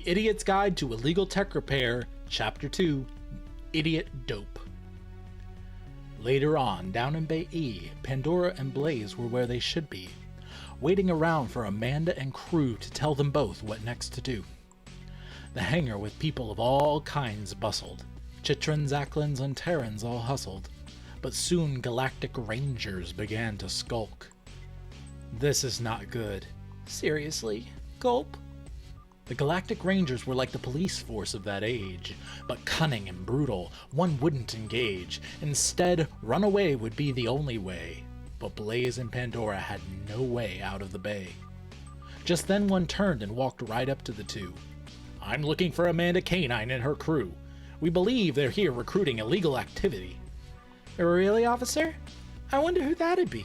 The Idiot's Guide to Illegal Tech Repair, Chapter 2, Idiot Dope. Later on, down in Bay E, Pandora and Blaze were where they should be, waiting around for Amanda and crew to tell them both what next to do. The hangar with people of all kinds bustled. Chitrans, Acklins, and Terrans all hustled, but soon Galactic Rangers began to skulk. This is not good. Seriously? Gulp? The Galactic Rangers were like the police force of that age, but cunning and brutal. One wouldn't engage. Instead, run away would be the only way. But Blaze and Pandora had no way out of the bay. Just then one turned and walked right up to the two. "I'm looking for Amanda Canine and her crew. We believe they're here recruiting illegal activity." "Really, officer? I wonder who that'd be."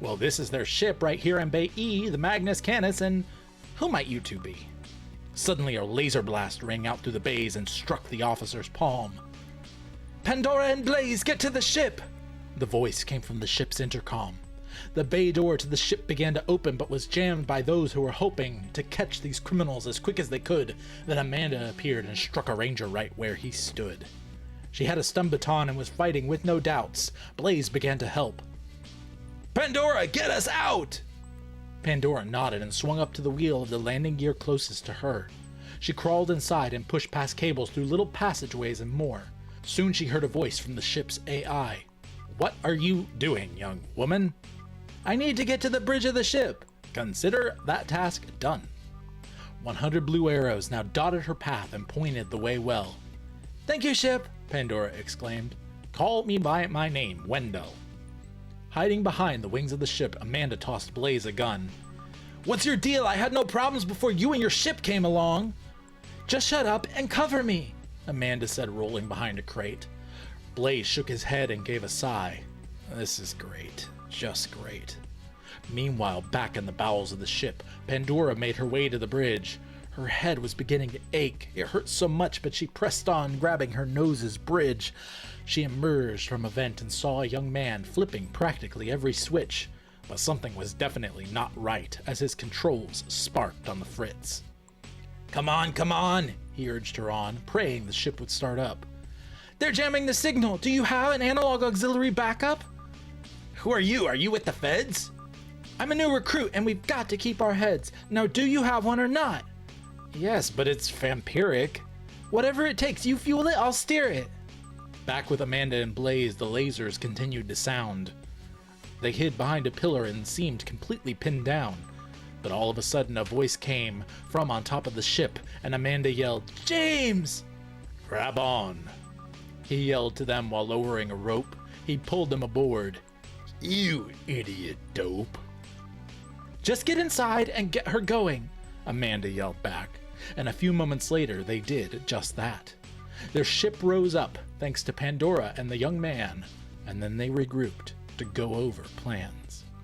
"Well, this is their ship right here in Bay E, the Magnus Canis, and who might you two be?" Suddenly a laser blast rang out through the bays and struck the officer's palm. "Pandora and Blaze, get to the ship!" The voice came from the ship's intercom. The bay door to the ship began to open, but was jammed by those who were hoping to catch these criminals as quick as they could. Then Amanda appeared and struck a ranger right where he stood. She had a stun baton and was fighting with no doubts. Blaze began to help. "Pandora, get us out!" Pandora nodded and swung up to the wheel of the landing gear closest to her. She crawled inside and pushed past cables through little passageways and more. Soon she heard a voice from the ship's AI. "What are you doing, young woman?" "I need to get to the bridge of the ship." "Consider that task done." 100 blue arrows now dotted her path and pointed the way well. "Thank you, ship," Pandora exclaimed. "Call me by my name, Wendell." Hiding behind the wings of the ship, Amanda tossed Blaze a gun. "What's your deal? I had no problems before you and your ship came along." "Just shut up and cover me," Amanda said, rolling behind a crate. Blaze shook his head and gave a sigh. "This is great. Just great." Meanwhile, back in the bowels of the ship, Pandora made her way to the bridge. Her head was beginning to ache. It hurt so much, but she pressed on, grabbing her nose's bridge. She emerged from a vent and saw a young man flipping practically every switch. But something was definitely not right, as his controls sparked on the fritz. Come on, he urged her on, praying the ship would start up. "They're jamming the signal. Do you have an analog auxiliary backup?" "Who are you? Are you with the feds?" "I'm a new recruit, and we've got to keep our heads. Now, do you have one or not?" "Yes, but it's vampiric." "Whatever it takes. You fuel it, I'll steer it." Back with Amanda and Blaze, the lasers continued to sound. They hid behind a pillar and seemed completely pinned down. But all of a sudden a voice came from on top of the ship, and Amanda yelled, "James!" "Grab on!" He yelled to them while lowering a rope. He pulled them aboard. "You idiot dope." "Just get inside and get her going," Amanda yelled back, and a few moments later they did just that. Their ship rose up, thanks to Pandora and the young man, and then they regrouped to go over plans.